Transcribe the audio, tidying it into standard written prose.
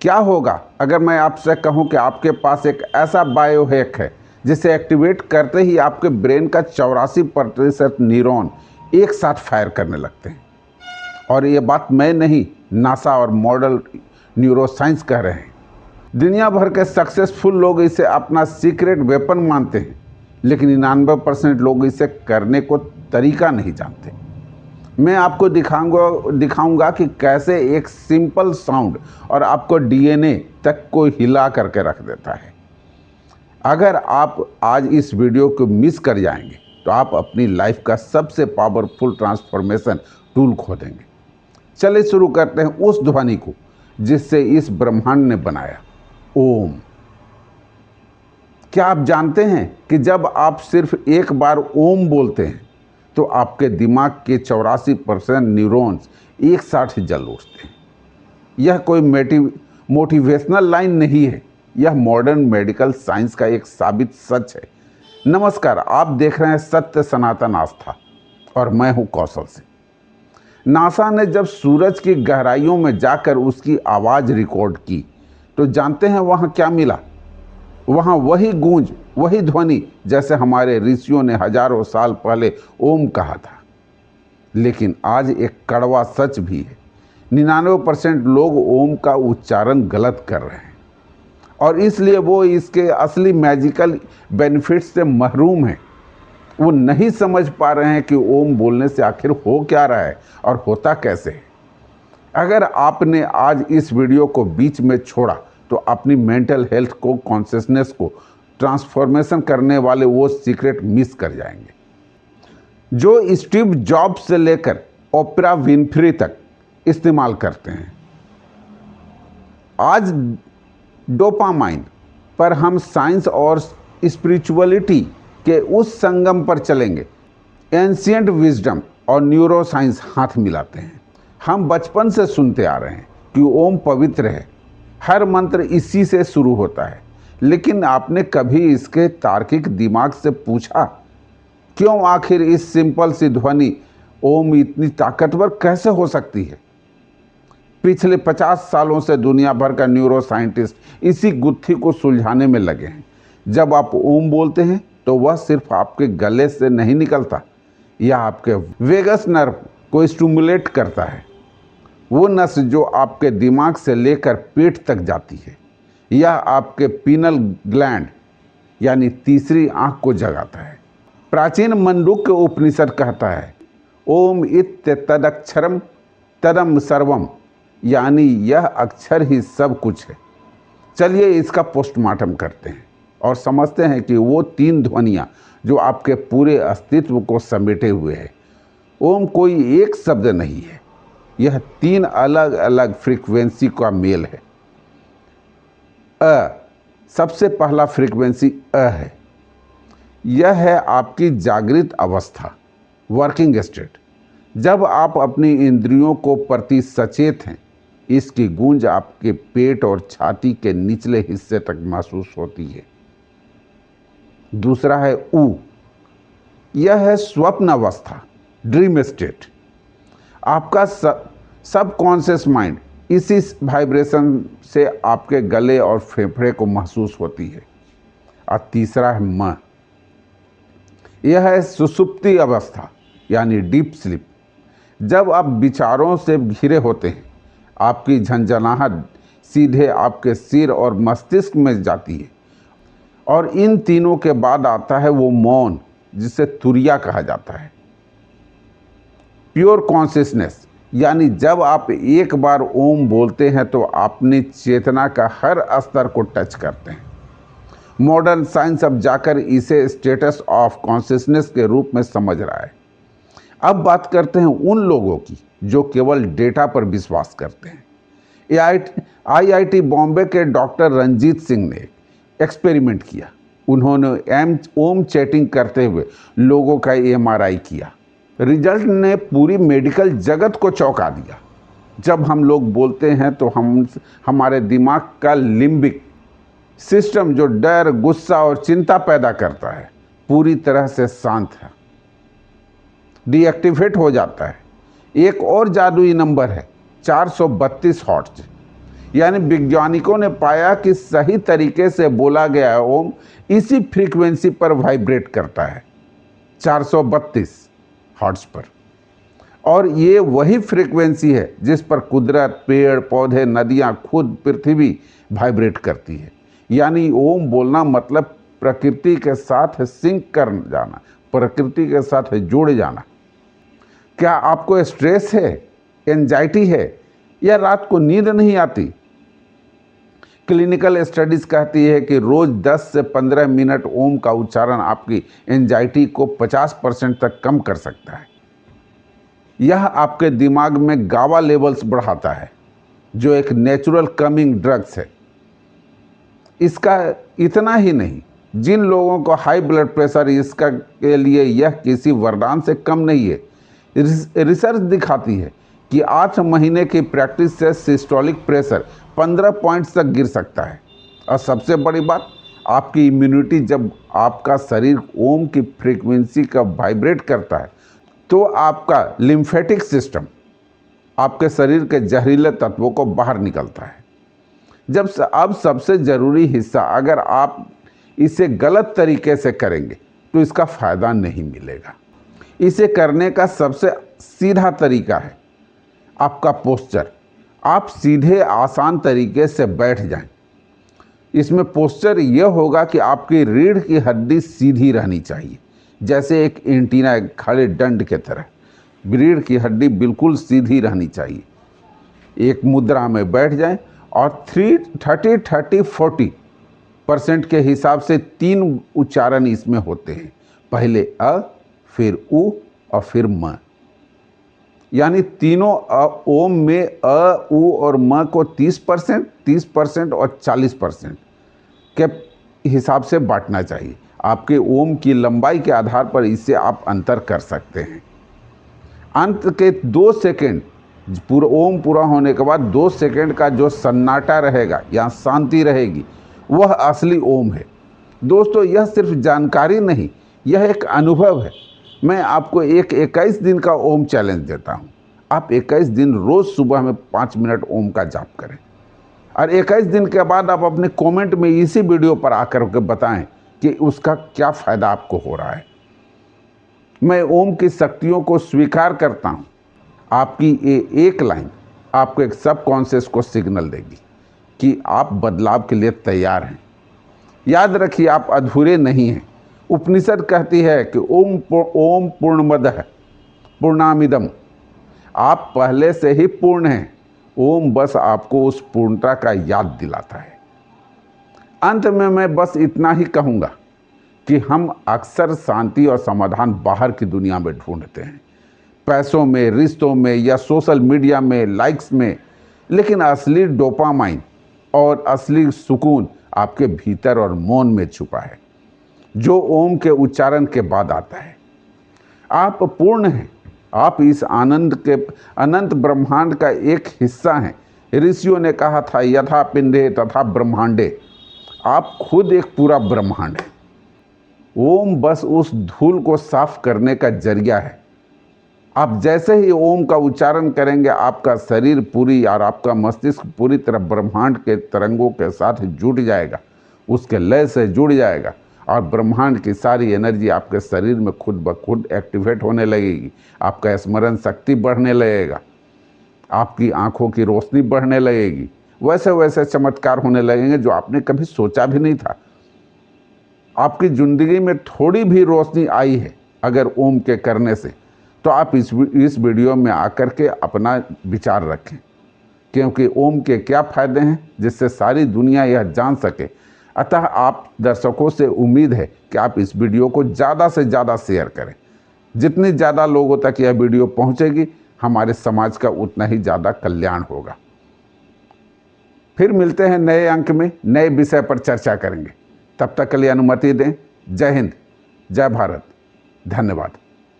क्या होगा अगर मैं आपसे कहूं कि आपके पास एक ऐसा बायोहैक है जिसे एक्टिवेट करते ही आपके ब्रेन का 84% न्यूरॉन एक साथ फायर करने लगते हैं। और ये बात मैं नहीं, नासा और मॉडल न्यूरोसाइंस कह रहे हैं। दुनिया भर के सक्सेसफुल लोग इसे अपना सीक्रेट वेपन मानते हैं, लेकिन 99% लोग इसे करने को तरीका नहीं जानते। मैं आपको दिखाऊंगा कि कैसे एक सिंपल साउंड और आपको डीएनए तक को हिला करके रख देता है। अगर आप आज इस वीडियो को मिस कर जाएंगे तो आप अपनी लाइफ का सबसे पावरफुल ट्रांसफॉर्मेशन टूल खो देंगे। चलिए शुरू करते हैं उस ध्वनि को जिससे इस ब्रह्मांड ने बनाया, ओम। क्या आप जानते हैं कि जब आप सिर्फ एक बार ओम बोलते हैं तो आपके दिमाग के 84% न्यूरॉन्स एक साथ जल उठते हैं। यह कोई मोटिवेशनल लाइन नहीं है, यह मॉडर्न मेडिकल साइंस का एक साबित सच है। नमस्कार, आप देख रहे हैं सत्य सनातन आस्था और मैं हूं कौशल सिंह। नासा ने जब सूरज की गहराइयों में जाकर उसकी आवाज़ रिकॉर्ड की तो जानते हैं वहाँ क्या मिला? वहाँ वही गूंज, वही ध्वनि जैसे हमारे ऋषियों ने हजारों साल पहले ओम कहा था। लेकिन आज एक कड़वा सच भी है, 99% लोग ओम का उच्चारण गलत कर रहे हैं और इसलिए वो इसके असली मैजिकल बेनिफिट्स से महरूम हैं। वो नहीं समझ पा रहे हैं कि ओम बोलने से आखिर हो क्या रहा है और होता कैसे है। अगर आपने आज इस वीडियो को बीच में छोड़ा तो अपनी मेंटल हेल्थ को, कॉन्शियसनेस को ट्रांसफॉर्मेशन करने वाले वो सीक्रेट मिस कर जाएंगे जो स्टीव जॉब्स से लेकर ओपरा विनफ्री तक इस्तेमाल करते हैं। आज डोपामाइन पर हम साइंस और स्पिरिचुअलिटी के उस संगम पर चलेंगे। एंशिएंट विजडम और न्यूरो साइंस हाथ मिलाते हैं। हम बचपन से सुनते आ रहे हैं कि ओम पवित्र है, हर मंत्र इसी से शुरू होता है। लेकिन आपने कभी इसके तार्किक दिमाग से पूछा क्यों आखिर इस सिंपल सी ध्वनि ओम इतनी ताकतवर कैसे हो सकती है? पिछले 50 सालों से दुनिया भर का न्यूरो साइंटिस्ट इसी गुत्थी को सुलझाने में लगे हैं। जब आप ओम बोलते हैं तो वह सिर्फ आपके गले से नहीं निकलता, यह आपके वेगस नर्व को स्टिमुलेट करता है। वो नस जो आपके दिमाग से लेकर पेट तक जाती है, यह आपके पीनल ग्लैंड यानी तीसरी आंख को जगाता है। प्राचीन मंडूक्य उपनिषद कहता है, ओम इत्य तदक्षरम तदम सर्वम, यानी यह अक्षर ही सब कुछ है। चलिए इसका पोस्टमार्टम करते हैं और समझते हैं कि वो 3 ध्वनियाँ जो आपके पूरे अस्तित्व को समेटे हुए है। ओम कोई एक शब्द नहीं है, यह 3 अलग अलग फ्रीक्वेंसी का मेल है। सबसे पहला फ्रीक्वेंसी है। यह है आपकी जागृत अवस्था, वर्किंग स्टेट। जब आप अपनी इंद्रियों को प्रति सचेत हैं, इसकी गूंज आपके पेट और छाती के निचले हिस्से तक महसूस होती है। दूसरा है ऊ। यह है स्वप्न अवस्था, ड्रीम स्टेट। आपका सब कॉन्शियस माइंड इसी वाइब्रेशन से आपके गले और फेफड़े को महसूस होती है। और तीसरा है म। यह है सुषुप्ति अवस्था यानी डीप स्लीप। जब आप विचारों से घिरे होते हैं, आपकी झंझनाहट सीधे आपके सिर और मस्तिष्क में जाती है। और इन तीनों के बाद आता है वो मौन जिसे तुरिया कहा जाता है, प्योर कॉन्शियसनेस। यानी जब आप एक बार ओम बोलते हैं तो अपनी चेतना का हर स्तर को टच करते हैं। मॉडर्न साइंस अब जाकर इसे स्टेटस ऑफ कॉन्शियसनेस के रूप में समझ रहा है। अब बात करते हैं उन लोगों की जो केवल डेटा पर विश्वास करते हैं। IIT बॉम्बे के डॉक्टर रंजीत सिंह ने एक्सपेरिमेंट किया। उन्होंने ओम चैटिंग करते हुए लोगों का MRI किया। रिजल्ट ने पूरी मेडिकल जगत को चौंका दिया। जब हम लोग बोलते हैं तो हमारे दिमाग का लिम्बिक सिस्टम जो डर, गुस्सा और चिंता पैदा करता है, पूरी तरह से शांत है, डीएक्टिवेट हो जाता है। एक और जादुई नंबर है 432 हर्ट्ज। यानी वैज्ञानिकों ने पाया कि सही तरीके से बोला गया ओम इसी फ्रीक्वेंसी पर वाइब्रेट करता है, 432 हर्ट्ज पर। और ये वही फ्रीक्वेंसी है जिस पर कुदरत, पेड़ पौधे, नदियाँ, खुद पृथ्वी वाइब्रेट करती है। यानी ओम बोलना मतलब प्रकृति के साथ सिंक कर जाना, प्रकृति के साथ जुड़ जाना। क्या आपको स्ट्रेस है, एंजाइटी है, या रात को नींद नहीं आती? क्लिनिकल स्टडीज कहती है कि रोज 10 से 15 मिनट ओम का उच्चारण आपकी एंजाइटी को 50% तक कम कर सकता है। यह आपके दिमाग में गाबा लेवल्स बढ़ाता है, जो एक नेचुरल कमिंग ड्रग्स है। इसका इतना ही नहीं, जिन लोगों को हाई ब्लड प्रेशर, इसका के लिए यह किसी वरदान से कम नहीं है। रिसर्च दिखाती है कि 8 महीने की प्रैक्टिस से सिस्टोलिक प्रेशर 15 पॉइंट्स तक गिर सकता है। और सबसे बड़ी बात, आपकी इम्यूनिटी, जब आपका शरीर ओम की फ्रीक्वेंसी का वाइब्रेट करता है तो आपका लिम्फेटिक सिस्टम, आपके शरीर के जहरीले तत्वों को बाहर निकलता है। अब सबसे ज़रूरी हिस्सा, अगर आप इसे गलत तरीके से करेंगे तो इसका फ़ायदा नहीं मिलेगा। इसे करने का सबसे सीधा तरीका है आपका पोस्चर। आप सीधे आसान तरीके से बैठ जाएं। इसमें पोस्चर यह होगा कि आपकी रीढ़ की हड्डी सीधी रहनी चाहिए, जैसे एक एंटीना, एक खड़े दंड के तरह। रीढ़ की हड्डी बिल्कुल सीधी रहनी चाहिए। एक मुद्रा में बैठ जाएं और 30-40% के हिसाब से 3 उच्चारण इसमें होते हैं। पहले अ, फिर उ और फिर म। यानी तीनों ओम में अ, उ और म को 30% और 40% के हिसाब से बांटना चाहिए। आपके ओम की लंबाई के आधार पर इससे आप अंतर कर सकते हैं। अंत के 2 सेकंड, पूरा ओम पूरा होने के बाद 2 सेकंड का जो सन्नाटा रहेगा या शांति रहेगी, वह असली ओम है। दोस्तों, यह सिर्फ जानकारी नहीं, यह एक अनुभव है। मैं आपको एक 21 दिन का ओम चैलेंज देता हूँ। आप 21 दिन रोज़ सुबह में 5 मिनट ओम का जाप करें, और 21 दिन के बाद आप अपने कमेंट में इसी वीडियो पर आकर के बताएं कि उसका क्या फ़ायदा आपको हो रहा है। मैं ओम की शक्तियों को स्वीकार करता हूँ। आपकी ये एक लाइन आपको एक सबकॉन्शियस को सिग्नल देगी कि आप बदलाव के लिए तैयार हैं। याद रखिए, आप अधूरे नहीं हैं। उपनिषद कहती है कि ओम पूर्णमदः पूर्णामिदम। आप पहले से ही पूर्ण हैं। ओम बस आपको उस पूर्णता का याद दिलाता है। अंत में मैं बस इतना ही कहूँगा कि हम अक्सर शांति और समाधान बाहर की दुनिया में ढूंढते हैं, पैसों में, रिश्तों में, या सोशल मीडिया में, लाइक्स में। लेकिन असली डोपामाइन और असली सुकून आपके भीतर और मौन में छुपा है, जो ओम के उच्चारण के बाद आता है। आप पूर्ण हैं। आप इस आनंद के अनंत ब्रह्मांड का एक हिस्सा हैं। ऋषियों ने कहा था, यथा पिंडे तथा ब्रह्मांडे। आप खुद एक पूरा ब्रह्मांड हैं। ओम बस उस धूल को साफ करने का जरिया है। आप जैसे ही ओम का उच्चारण करेंगे, आपका शरीर पूरी और आपका मस्तिष्क पूरी तरह ब्रह्मांड के तरंगों के साथ जुट जाएगा, उसके लय से जुड़ जाएगा, और ब्रह्मांड की सारी एनर्जी आपके शरीर में खुद ब खुद एक्टिवेट होने लगेगी। आपका स्मरण शक्ति बढ़ने लगेगा, आपकी आंखों की रोशनी बढ़ने लगेगी। वैसे वैसे चमत्कार होने लगेंगे जो आपने कभी सोचा भी नहीं था। आपकी ज़िंदगी में थोड़ी भी रोशनी आई है अगर ओम के करने से, तो आप इस वीडियो में आकर के अपना विचार रखें, क्योंकि ओम के क्या फ़ायदे हैं जिससे सारी दुनिया यह जान सके। अतः आप दर्शकों से उम्मीद है कि आप इस वीडियो को ज़्यादा से ज़्यादा शेयर करें। जितनी ज़्यादा लोगों तक यह वीडियो पहुंचेगी, हमारे समाज का उतना ही ज़्यादा कल्याण होगा। फिर मिलते हैं नए अंक में, नए विषय पर चर्चा करेंगे। तब तक के लिए अनुमति दें। जय हिंद, जय भारत, धन्यवाद।